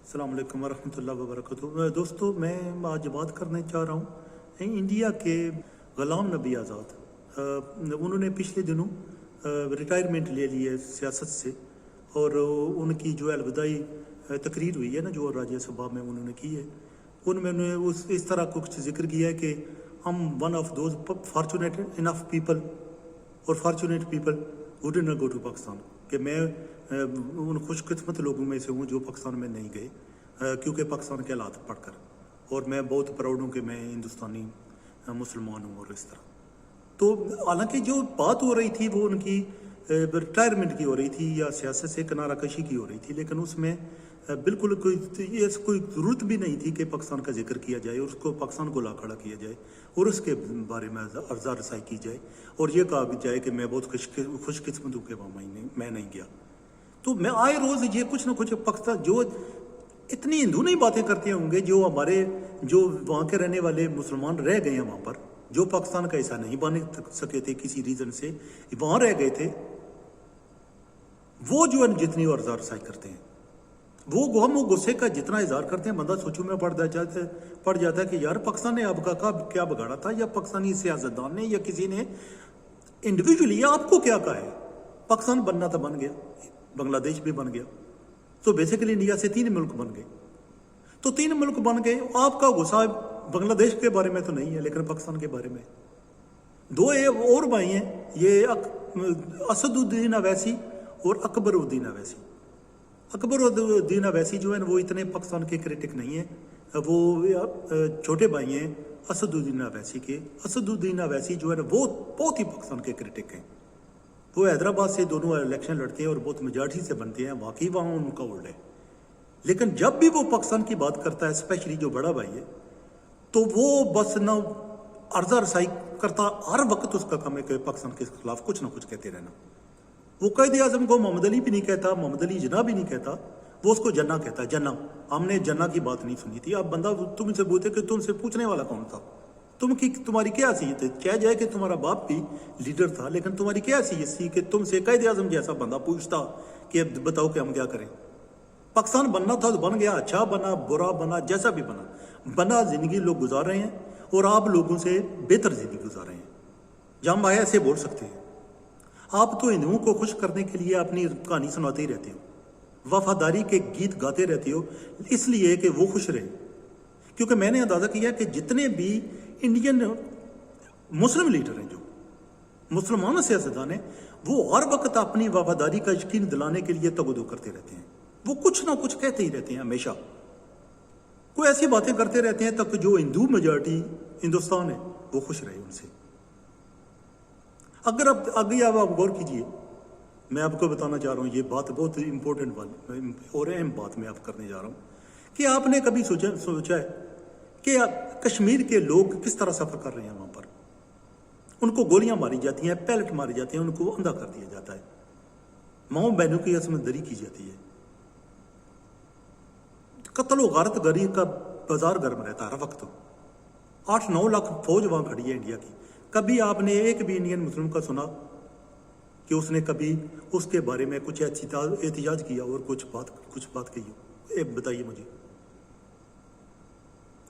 السلام علیکم ورحمۃ اللہ وبرکاتہ۔ دوستو، میں آج بات کرنے چاہ رہا ہوں انڈیا کے غلام نبی آزاد۔ انہوں نے پچھلے دنوں ریٹائرمنٹ لے لی ہے سیاست سے، اور ان کی جو الوداعی تقریر ہوئی ہے نا، جو راجیہ سبھا میں انہوں نے کی ہے، ان میں انہوں نے اس طرح کچھ ذکر کیا ہے کہ ہم one of those fortunate enough people اور fortunate people who did not go to Pakistan, کہ میں ان خوش قسمت لوگوں میں سے ہوں جو پاکستان میں نہیں گئے کیونکہ پاکستان کے حالات پڑھ کر، اور میں بہت پراؤڈ ہوں کہ میں ہندوستانی مسلمان ہوں۔ اور اس طرح تو حالانکہ جو بات ہو رہی تھی وہ ان کی ریٹائرمنٹ کی ہو رہی تھی یا سیاست سے کنارہ کشی کی ہو رہی تھی، لیکن اس میں بالکل کوئی ضرورت بھی نہیں تھی کہ پاکستان کا ذکر کیا جائے اور اس کو پاکستان کو لا کھڑا کیا جائے اور اس کے بارے میں عرضہ رسائی کی جائے اور یہ کہا بھی جائے کہ میں بہت خوش قسمت ہوں کہ میں نہیں گیا۔ تو میں آئے روز یہ کچھ نہ کچھ پاکستان، جو اتنی ہندو نہیں باتیں کرتے ہوں گے، جو ہمارے جو وہاں کے رہنے والے مسلمان رہ گئے ہیں وہاں پر، جو پاکستان کا حصہ نہیں بن سکے تھے کسی ریزن سے، وہاں رہ گئے تھے، وہ جو ہے جتنی عرضہ رسائی کرتے ہیں، وہ غم و غصے کا جتنا اظہار کرتے ہیں، بندہ سوچوں میں پڑ جاتا ہے کہ یار پاکستان نے آپ کا کیا بگاڑا تھا، یا پاکستانی سیاستدان نے یا کسی نے انڈیویجولی آپ کو کیا کہا ہے۔ پاکستان بننا تھا، بن گیا، بنگلہ دیش بھی بن گیا، تو بیسیکلی انڈیا سے 3 ملک بن گئے۔ تو 3 ملک بن گئے، آپ کا غصہ بنگلہ دیش کے بارے میں تو نہیں ہے لیکن پاکستان کے بارے میں۔ 2 اور بھائی ہیں، یہ اسد الدین اویسی اور اکبر الدین اویسی۔ اکبر الدین اویسی جو ہے وہ اتنے پاکستان کے کرٹک نہیں ہیں، وہ چھوٹے بھائی ہیں اسد الدین اویسی کے۔ اسد الدین اویسی جو ہے وہ بہت ہی پاکستان کے کرٹک ہیں۔ وہ حیدرآباد سے دونوں الیکشن لڑتے ہیں اور بہت میجارٹی سے بنتے ہیں، واقعی وہاں ان کا ہولڈ ہے، لیکن جب بھی وہ پاکستان کی بات کرتا ہے، اسپیشلی جو بڑا بھائی ہے، تو وہ بس نہ عرضہ رسائی کرتا، ہر وقت اس کا کام ہے کہ پاکستان کے خلاف کچھ نہ کچھ کہتے رہنا۔ وہ قائد اعظم کو محمد علی بھی نہیں کہتا، محمد علی جناح بھی نہیں کہتا، وہ اس کو جناح کہتا ہے۔ جناح، ہم نے جناح کی بات نہیں سنی تھی۔ اب بندہ تم سے پوچھے کہ تم سے پوچھنے والا کون تھا، تمہاری کیا حیثیت ہے؟ کہہ جائے کہ تمہارا باپ بھی لیڈر تھا، لیکن تمہاری کیا حیثیت تھی کہ تم سے قائد اعظم جیسا بندہ پوچھتا کہ بتاؤ کہ ہم کیا کریں۔ پاکستان بننا تھا تو بن گیا، اچھا بنا برا بنا جیسا بھی بنا زندگی لوگ گزار رہے ہیں، اور آپ لوگوں سے بہتر زندگی گزار رہے ہیں۔ جہاں ہم آئے ایسے بول سکتے ہیں۔ آپ تو ہندوؤں کو خوش کرنے کے لیے اپنی کہانی سناتے ہی رہتے ہو، وفاداری کے گیت گاتے رہتے ہو، اس لیے کہ وہ خوش رہے۔ کیونکہ میں نے اندازہ کیا کہ جتنے بھی انڈین مسلم لیڈر ہیں، جو مسلمان سیاستدان ہیں، وہ ہر وقت اپنی وفاداری کا یقین دلانے کے لیے تگ و دو کرتے رہتے ہیں۔ وہ کچھ نہ کچھ کہتے ہی رہتے ہیں، ہمیشہ کوئی ایسی باتیں کرتے رہتے ہیں تک جو ہندو میجارٹی ہندوستان ہے وہ خوش رہے ان سے۔ اگر آپ غور کیجئے، میں آپ کو بتانا چاہ رہا ہوں، یہ بات بہت امپورٹنٹ اور اہم بات میں آپ کرنے جا رہا ہوں، کہ آپ نے کبھی سوچا ہے کہ کشمیر کے لوگ کس طرح سفر کر رہے ہیں وہاں پر؟ ان کو گولیاں ماری جاتی ہیں، پیلٹ ماری جاتے ہیں، ان کو اندھا کر دیا جاتا ہے، ماؤں بہنوں کی عصمت دری کی جاتی ہے، قتل و غارت گری کا بازار گرم رہتا ہے ہر وقت۔ 8-9 لاکھ فوج وہاں کھڑی ہے انڈیا کی۔ کبھی آپ نے ایک بھی انڈین مسلم کا سنا کہ اس نے کبھی اس کے بارے میں کچھ احتجاج کیا اور کچھ بات کہی ہو؟ بتائیے مجھے۔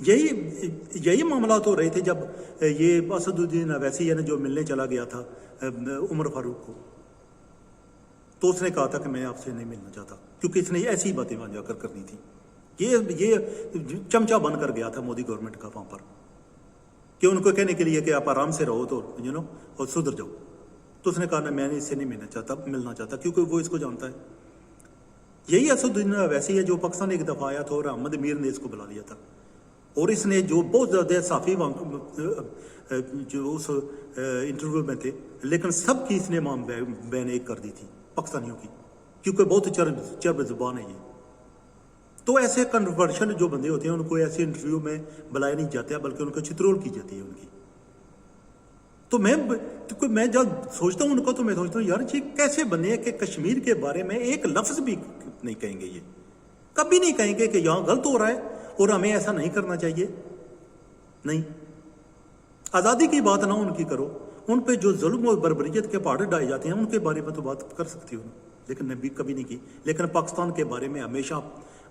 یہی معاملات ہو رہے تھے جب یہ اسد الدین اویسی ہے نا، جو ملنے چلا گیا تھا عمر فاروق کو، تو اس نے کہا تھا کہ میں آپ سے نہیں ملنا چاہتا، کیونکہ اس نے ایسی باتیں وہاں جا کر کرنی تھی۔ یہ چمچا بن کر گیا تھا مودی گورنمنٹ کا وہاں پر، کہ ان کو کہنے کے لیے کہ آپ آرام سے رہو تو اور سدھر جاؤ۔ تو اس نے کہا میں اس سے نہیں ملنا چاہتا کیونکہ وہ اس کو جانتا ہے۔ یہی اسد الدین اویسی ہے جو پاکستان ایک دفعہ آیا تھا اور احمد امیر نے اس کو بلا لیا تھا، اور اس نے جو بہت زیادہ صحافی جو اس انٹرویو میں تھے، لیکن سب کی اس نے ماں بہن ایک کر دی تھی پاکستانیوں کی، کیونکہ بہت چرب زبان ہے یہ۔ تو ایسے کنٹروورشل جو بندے ہوتے ہیں ان کو ایسے انٹرویو میں بلایا نہیں جاتا، بلکہ ان کو چترول کی جاتی ہے ان کی۔ تو میں جب سوچتا ہوں ان کو، تو میں سوچتا ہوں یار یہ کیسے بنے ہیں کہ کشمیر کے بارے میں ایک لفظ بھی نہیں کہیں گے، یہ کبھی نہیں کہیں گے کہ یہاں غلط ہو رہا ہے اور ہمیں ایسا نہیں کرنا چاہیے۔ نہیں، آزادی کی بات نہ ان کی کرو، ان پہ جو ظلم و بربریت کے پہاڑ ڈائے جاتے ہیں ان کے بارے میں تو بات کر سکتی ہوں، لیکن کبھی نہیں کی۔ لیکن پاکستان کے بارے میں ہمیشہ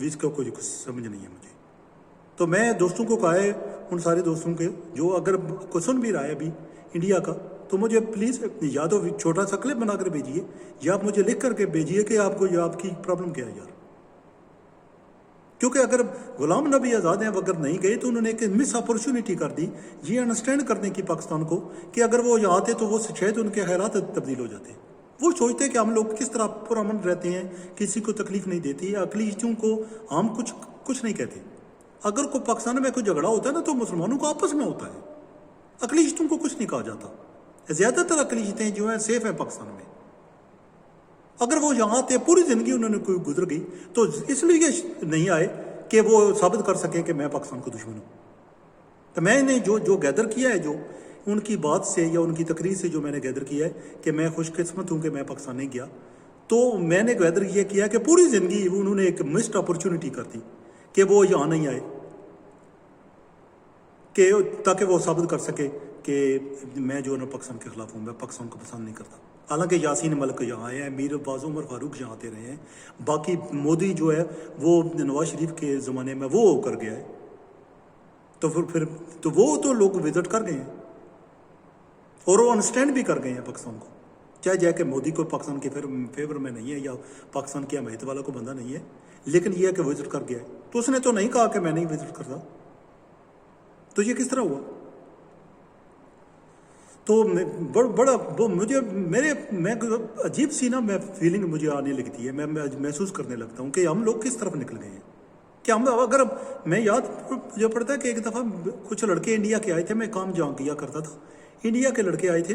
اس کا کوئی کچھ سمجھ نہیں ہے مجھے. تو میں دوستوں کو کہا ہے, ان سارے دوستوں کے جو اگر کوئی سن بھی رہا ہے ابھی انڈیا کا, تو مجھے پلیز یا تو چھوٹا سا کلپ بنا کر بھیجیے, یا آپ مجھے لکھ کر کے بھیجیے کہ آپ کو یہ آپ کی پرابلم کیا ہے یار. کیونکہ اگر غلام نبی آزاد ہیں اگر نہیں گئے تو انہوں نے ایک مس اپرچونٹی کر دی یہ انڈرسٹینڈ کرنے کی پاکستان کو کہ اگر وہ یہاں آتے تو وہ شاید ان کے حالات تبدیل ہو جاتے. وہ سوچتے کہ ہم لوگ کس طرح پرامن رہتے ہیں, کسی کو تکلیف نہیں دیتی, اقلیتوں کو ہم کچھ نہیں کہتے. اگر کوئی پاکستان میں کوئی جھگڑا ہوتا ہے نا تو مسلمانوں کو آپس میں ہوتا ہے, اقلیتوں کو کچھ نہیں کہا جاتا. زیادہ تر اقلیتیں جو ہیں سیف ہیں پاکستان میں. اگر وہ یہاں آتے پوری زندگی انہوں نے کوئی گزر گئی تو اس لیے نہیں آئے کہ وہ ثابت کر سکیں کہ میں پاکستان کو دشمن ہوں. تو میں نے جو گیدر کیا ہے, جو ان کی بات سے یا ان کی تقریر سے جو میں نے گیدر کیا ہے کہ میں خوش قسمت ہوں کہ میں پاکستان نہیں گیا, تو میں نے گیدر یہ کیا کہ پوری زندگی انہوں نے ایک مسڈ اپرچونٹی کر دی کہ وہ یہاں نہیں آئے, کہ تاکہ وہ ثابت کر سکے کہ میں جو ہے نا پاکستان کے خلاف ہوں, میں پاکستان کو پسند نہیں کرتا. حالانکہ یاسین ملک یہاں آئے ہیں, میر عباس عمر فاروق یہاں آتے رہے ہیں, باقی مودی جو ہے وہ نواز شریف کے زمانے میں وہ کر گیا ہے, تو پھر تو وہ تو لوگ وزٹ کر گئے ہیں اور وہ انڈرسٹینڈ بھی کر گئے ہیں پاکستان کو. چاہے جائے کہ مودی کو پاکستان کے فیور میں نہیں ہے یا پاکستان کی حمایت والا کو بندہ نہیں ہے, لیکن یہ ہے کہ وزٹ کر گیا ہے. تو اس نے تو نہیں کہا کہ میں نہیں وزٹ کرتا. تو یہ کس طرح ہوا؟ تو بڑا میں عجیب سی نا میں فیلنگ مجھے آنے لگتی ہے, میں محسوس کرنے لگتا ہوں کہ ہم لوگ کس طرف نکل گئے ہیں. کہ ہم اگر میں یاد مجھے پڑتا ہے کہ ایک دفعہ کچھ لڑکے انڈیا کے آئے تھے, میں کام جہاں کیا کرتا تھا, انڈیا کے لڑکے آئے تھے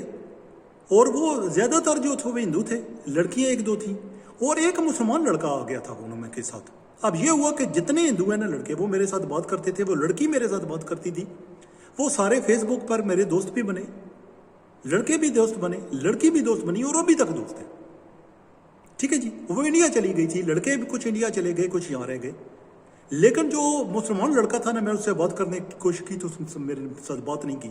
اور وہ زیادہ تر جو تھے وہ ہندو تھے, لڑکیاں ایک دو تھیں اور ایک مسلمان لڑکا آ گیا تھا انہوں میں کے ساتھ. اب یہ ہوا کہ جتنے ہندو ہیں نا لڑکے وہ میرے ساتھ بات کرتے تھے, وہ لڑکی میرے ساتھ بات کرتی تھی, وہ سارے فیس بک پر میرے دوست بھی بنے, لڑکے بھی دوست بنے, لڑکی بھی دوست بنی اور ابھی تک دوست ہیں. ٹھیک ہے جی, وہ انڈیا چلی گئی تھی, لڑکے بھی کچھ انڈیا چلے گئے, کچھ یہاں رہ گئے. لیکن جو مسلمان لڑکا تھا نا, میں اس سے بات کرنے کی کوشش کی تو اس نے میرے ساتھ بات نہیں کی.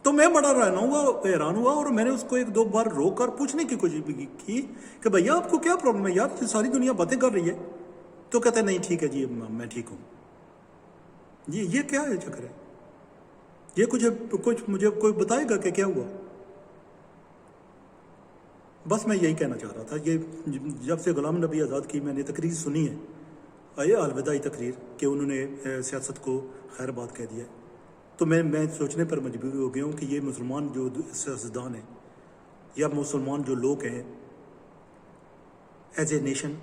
تو میں بڑا حیران ہوا اور میں نے اس کو ایک دو بار روک کر پوچھنے کی کوشش بھی کی کہ بھیا آپ کو کیا پرابلم ہے یار, ساری دنیا باتیں کر رہی ہے. تو کہتے ہیں نہیں ٹھیک ہے جی میں ٹھیک ہوں. یہ کیا ہے چکر ہے, یہ کچھ مجھے کوئی بتائے گا کہ کیا ہوا؟ بس میں یہی کہنا چاہ رہا تھا. یہ جب سے غلام نبی آزاد کی میں نے تقریر سنی ہے, یہ الوداعی تقریر کہ انہوں نے سیاست کو خیر بات کہہ دیا, تو میں سوچنے پر مجبور ہو گیا ہوں کہ یہ مسلمان جو سیاستدان ہیں یا مسلمان جو لوگ ہیں ایز اے نیشن,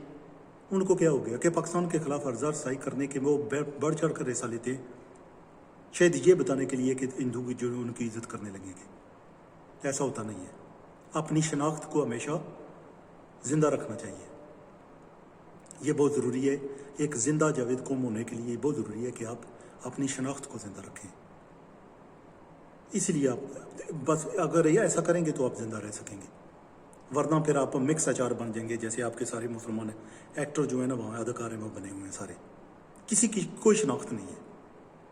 ان کو کیا ہو گیا کہ پاکستان کے خلاف ارزہ رسائی کرنے کے وہ بڑھ چڑھ کر حصہ لیتے ہیں, شاید یہ بتانے کے لیے کہ ہندو جو ان کی عزت کرنے لگیں گے. ایسا ہوتا نہیں ہے. اپنی شناخت کو ہمیشہ زندہ رکھنا چاہیے, یہ بہت ضروری ہے. ایک زندہ جاوید قوم ہونے کے لیے بہت ضروری ہے کہ آپ اپنی شناخت کو زندہ رکھیں. اس لیے آپ بس اگر یہ ایسا کریں گے تو آپ زندہ رہ سکیں گے, ورنہ پھر آپ مکس اچار بن جائیں گے. جیسے آپ کے سارے مسلمان ایکٹر جو ہیں نا وہاں اداکار ہیں وہ بنے ہوئے ہیں سارے, کسی کی کوئی شناخت نہیں ہے,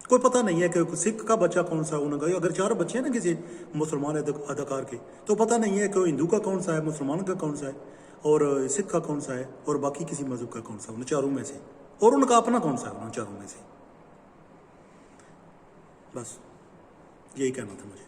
کوئی پتہ نہیں ہے کہ سکھ کا بچہ کون سا ہے. انہوں کا اگر 4 بچے ہیں نا کسی مسلمان اداکار کے, تو پتہ نہیں ہے کہ ہندو کا کون سا ہے, مسلمان کا کون سا ہے, اور سکھ کا کون سا ہے, اور باقی کسی مذہب کا کون سا, ان چاروں میں سے, اور ان کا اپنا کون سا ہے ان چاروں میں سے. بس یہی کہنا تھا مجھے.